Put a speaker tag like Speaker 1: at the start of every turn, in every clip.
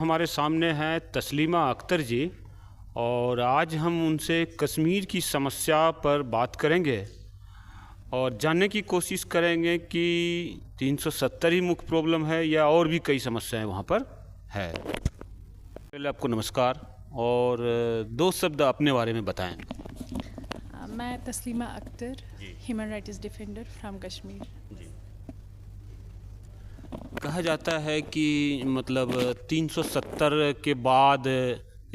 Speaker 1: हमारे सामने हैं तस्लीमा अख्तर जी और आज हम उनसे कश्मीर की समस्या पर बात करेंगे और जानने की कोशिश करेंगे कि 370 ही मुख्य प्रॉब्लम है या और भी कई समस्याएं वहाँ पर है। पहले आपको नमस्कार और दो शब्द अपने बारे में बताएं।
Speaker 2: मैं Taslima Akhtar, human rights defender from Kashmir.
Speaker 1: कहा जाता है कि मतलब 370 के बाद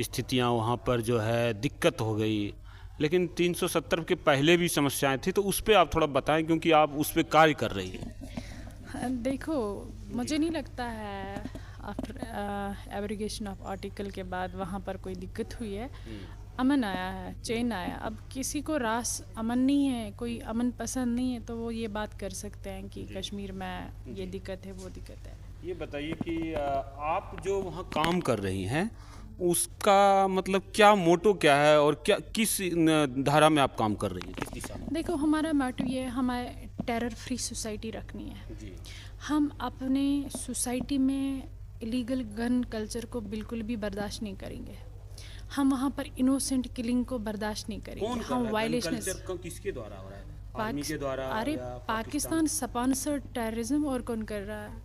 Speaker 1: स्थितियां वहाँ पर जो है दिक्कत हो गई, लेकिन 370 के पहले भी समस्याएं थी, तो उस पर आप थोड़ा बताएं क्योंकि आप उस पर कार्य कर रही हैं।
Speaker 2: देखो, मुझे नहीं लगता है आफ्टर एब्रिगेशन ऑफ आर्टिकल के बाद वहाँ पर कोई दिक्कत हुई है। अमन आया है, चैन आया। अब किसी को रास अमन नहीं है, कोई अमन पसंद नहीं है, तो वो ये बात कर सकते हैं कि कश्मीर में ये दिक्कत है, वो दिक्कत है।
Speaker 1: ये बताइए कि आप जो वहाँ काम कर रही हैं उसका मतलब क्या मोटो क्या है और क्या किस धारा में आप काम कर रही हैं, किस दिशा में?
Speaker 2: देखो, हमारा मोटिव ये है, हमारे टेरर फ्री सोसाइटी रखनी है
Speaker 1: जी।
Speaker 2: हम अपने सोसाइटी में इलीगल गन कल्चर को बिल्कुल भी बर्दाश्त नहीं करेंगे। हम वहाँ पर इनोसेंट किलिंग को बर्दाश्त नहीं करेंगे। हम वायलेशन
Speaker 1: किसके द्वारा हो रहा है? आर्मी के द्वारा?
Speaker 2: अरे पाकिस्तान स्पॉन्सर्ड टेररिज्म और कौन कर रहा है?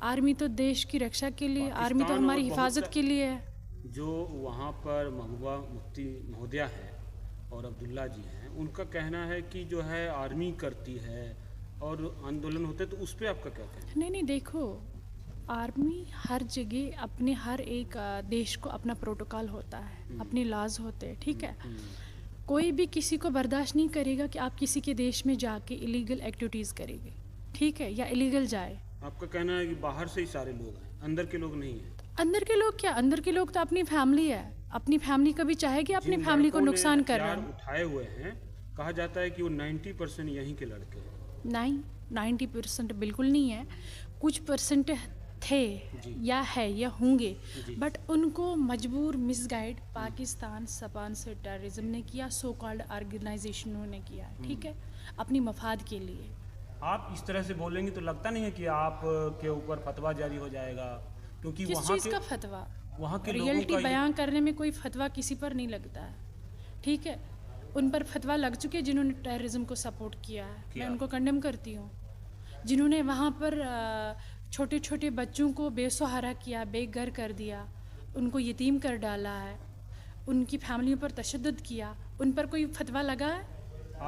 Speaker 2: आर्मी तो देश की रक्षा के लिए, आर्मी तो हमारी हिफाजत के लिए है।
Speaker 1: जो वहाँ पर महबूबा मुफ्ती महोदया है और अब्दुल्ला जी हैं, उनका कहना है कि जो है आर्मी करती है और आंदोलन होते हैं, तो उस पर आपका क्या कहना है?
Speaker 2: नहीं, देखो, आर्मी हर जगह अपने हर एक देश को अपना प्रोटोकॉल होता है, अपने लॉज होते हैं, ठीक है। कोई भी किसी को बर्दाश्त नहीं करेगा कि आप किसी के देश में जाके इलीगल एक्टिविटीज़ करेंगे, ठीक है, या इलीगल जाए।
Speaker 1: आपका कहना है कि बाहर से ही सारे लोग हैं, अंदर के लोग नहीं हैं?
Speaker 2: अंदर के लोग क्या, अंदर के लोग तो अपनी फैमिली है। अपनी फैमिली कभी चाहेगी अपनी फैमिली को नुकसान कर रहा है?
Speaker 1: उठाए हुए हैं, कहा जाता है कि वो 90% यहीं के लड़के हैं।
Speaker 2: नहीं, 90% बिल्कुल नहीं है। कुछ परसेंट थे या है या होंगे, बट उनको मजबूर मिसगाइड पाकिस्तान स्पॉन्सर्ड टेररिज्म ने किया, सो कॉल्ड ऑर्गेनाइजेशनों ने किया, ठीक है, अपनी मफाद के लिए।
Speaker 1: आप इस तरह से बोलेंगे तो लगता नहीं है कि आप के ऊपर फतवा जारी हो जाएगा? क्योंकि
Speaker 2: किस
Speaker 1: वहाँ
Speaker 2: चीज़ का फतवा?
Speaker 1: वहाँ के
Speaker 2: रियलिटी बयान करने में कोई फतवा किसी पर नहीं लगता है, ठीक है। उन पर फतवा लग चुके जिन्होंने टेररिज्म को सपोर्ट किया है, मैं उनको कंडेम करती हूँ। जिन्होंने वहाँ पर छोटे छोटे बच्चों को बेसहारा किया, बेघर कर दिया, उनको यतीम कर डाला है, उनकी फैमिलियों पर तशद्दुद किया, उन पर कोई फतवा लगा है?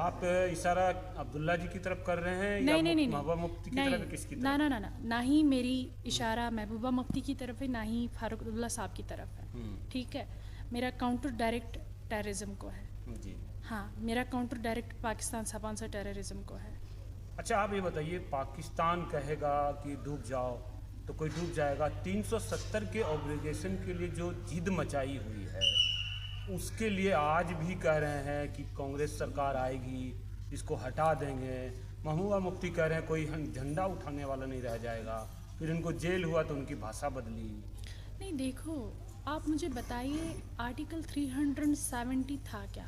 Speaker 1: आप इशारा अब्दुल्ला जी की तरफ कर रहे हैं या महबूबा मुफ्ती की तरफ, किसकी तरफ?
Speaker 2: ना ही मेरी इशारा महबूबा मुफ्ती की तरफ है, ना ही फारूक अब्दुल्ला साहब की तरफ है, ठीक है। मेरा काउंटर डायरेक्ट टेररिज्म को है
Speaker 1: जी।
Speaker 2: हाँ, मेरा counter direct Pakistan sponsored terrorism को है।
Speaker 1: अच्छा, आप ये बताइए, पाकिस्तान कहेगा कि डूब जाओ तो कोई डूब जाएगा। 370 के ऑब्लिगेशन के लिए जो जिद मचाई हुई है, उसके लिए आज भी कह रहे हैं कि कांग्रेस सरकार आएगी, इसको हटा देंगे। महबूबा मुफ्ती कह रहे हैं कोई झंडा उठाने वाला नहीं रह जाएगा। फिर उनको जेल हुआ तो उनकी भाषा बदली।
Speaker 2: नहीं, देखो, आप मुझे बताइए, आर्टिकल 370 था क्या?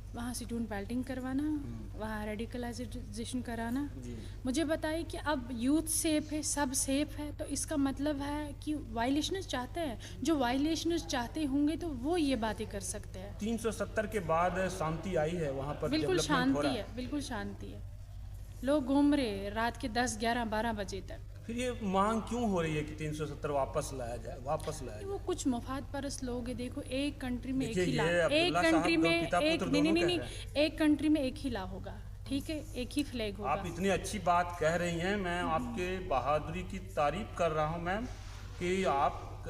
Speaker 2: वहाँ से स्टूडेंट बैल्टिंग करवाना, वहाँ रेडिकलाइजेशन कराना। मुझे बताइए कि अब यूथ सेफ है, सब सेफ है, तो इसका मतलब है कि वायलेशनर्स चाहते हैं। जो वायलेशनर्स चाहते होंगे तो वो ये बातें कर सकते हैं। 370
Speaker 1: के बाद शांति आई है वहाँ पर?
Speaker 2: बिल्कुल शांति है, बिल्कुल शांति है। लोग घूम रहे रात के 10, 11, 12 बजे तक।
Speaker 1: फिर ये मांग क्यों हो रही है कि 370 वापस लाया जाए? वो
Speaker 2: कुछ मफाद परस्त लोग हैं। देखो, एक कंट्री में एक ही ला, एक कंट्री में एक नहीं, एक कंट्री में एक ही ला होगा, ठीक है, एक ही फ्लैग होगा।
Speaker 1: आप इतनी अच्छी बात कह रही हैं, मैं आपके बहादुरी की तारीफ कर रहा हूं मैम, कि आप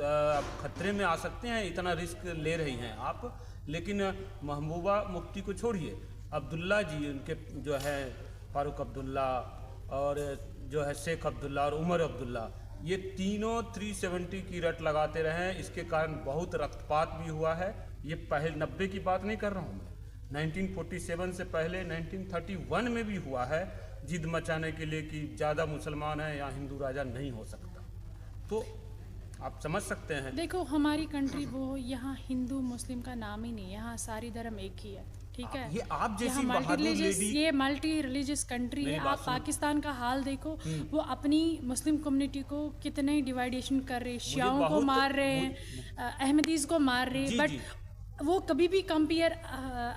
Speaker 1: खतरे में आ सकते हैं, इतना रिस्क ले रही हैं आप। लेकिन महबूबा मुफ्ती को छोड़िए, अब्दुल्ला जी, उनके जो है फारूक अब्दुल्ला और जो है शेख अब्दुल्ला और उमर अब्दुल्ला, ये तीनों 370 की रट लगाते रहे। इसके कारण बहुत रक्तपात भी हुआ है। ये पहले 90 की बात नहीं कर रहा हूँ मैं, 1947 से पहले 1931 में भी हुआ है, जिद मचाने के लिए कि ज़्यादा मुसलमान हैं या हिंदू राजा नहीं हो सकता। तो आप समझ सकते हैं।
Speaker 2: देखो, हमारी कंट्री वो, यहाँ हिंदू मुस्लिम का नाम ही नहीं, यहाँ सारी धर्म एक ही है, ठीक है।
Speaker 1: ये आप जैसी
Speaker 2: यहाँ
Speaker 1: बहादुर लेडी,
Speaker 2: ये मल्टी रिलीजियस कंट्री है। आप पाकिस्तान का हाल देखो, वो अपनी मुस्लिम कम्युनिटी को कितने डिवाइडेशन कर रहे हैं, शियाओं को मार रहे हैं, अहमदीज को मार रहे हैं, बट वो कभी भी कंपेयर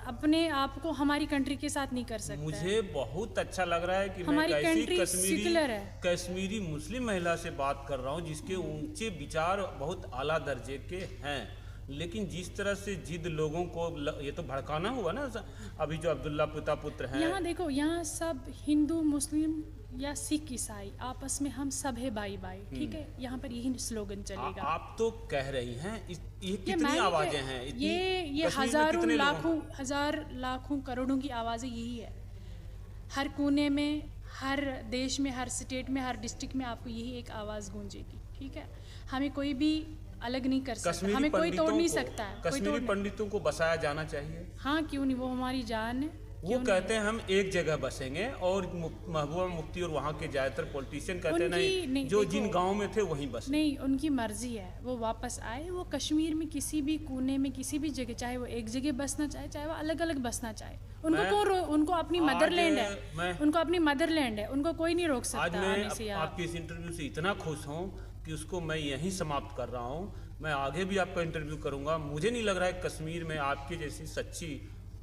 Speaker 2: अपने आप को हमारी कंट्री के साथ नहीं कर सकते।
Speaker 1: मुझे बहुत अच्छा लग रहा है कि मैं
Speaker 2: हमारी
Speaker 1: कैसी
Speaker 2: कंट्री सेक्युलर है।
Speaker 1: कश्मीरी मुस्लिम महिला से बात कर रहा हूँ जिसके ऊंचे विचार बहुत आला दर्जे के हैं, लेकिन जिस तरह से जिद लोगों को ये तो भड़काना हुआ ना। अभी जो अब्दुल्ला पुत्र हैं,
Speaker 2: यहाँ देखो, यहाँ सब हिंदू मुस्लिम या सिख ईसाई आपस में हम सब है भाई भाई, ठीक है। यहाँ पर यही स्लोगन चलेगा।
Speaker 1: आप तो कह रही हैं ये कितनी आवाजें हैं,
Speaker 2: ये हजारों लाखों करोड़ों की आवाजें यही है। हर कोने में, हर देश में, हर स्टेट में, हर डिस्ट्रिक्ट में आपको यही एक आवाज गूंजेगी, ठीक है। हमें कोई भी अलग नहीं कर सकता, हमें कोई तोड़ नहीं सकता है।
Speaker 1: कश्मीरी पंडितों को बसाया जाना चाहिए।
Speaker 2: हाँ, क्यों नहीं, वो हमारी जान है।
Speaker 1: वो कहते हैं हम एक जगह बसेंगे, और महबूबा मुफ्ती और वहाँ के ज़्यादातर पॉलिटिशियन कहते नहीं, जो जिन गाँव में थे वहीं बसे।
Speaker 2: नहीं, उनकी मर्जी है, वो वापस आए। वो कश्मीर में किसी भी कोने में, किसी भी जगह, चाहे वो एक जगह बसना चाहे, चाहे वो अलग अलग बसना चाहे, उनको अपनी मदरलैंड है, उनको अपनी मदरलैंड है, उनको कोई नहीं रोक सकता।
Speaker 1: आज मैं आपके इस इंटरव्यू से इतना खुश हूँ कि उसको मैं यहीं समाप्त कर रहा हूँ। मैं आगे भी आपका इंटरव्यू करूँगा। मुझे नहीं लग रहा है कश्मीर में आपकी जैसी सच्ची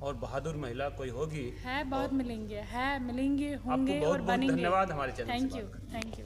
Speaker 1: और बहादुर महिला कोई होगी।
Speaker 2: है, बहुत मिलेंगे, होंगे
Speaker 1: आपको बहुत
Speaker 2: और बनेंगे।
Speaker 1: धन्यवाद हमारे चैनल से।
Speaker 2: Thank you.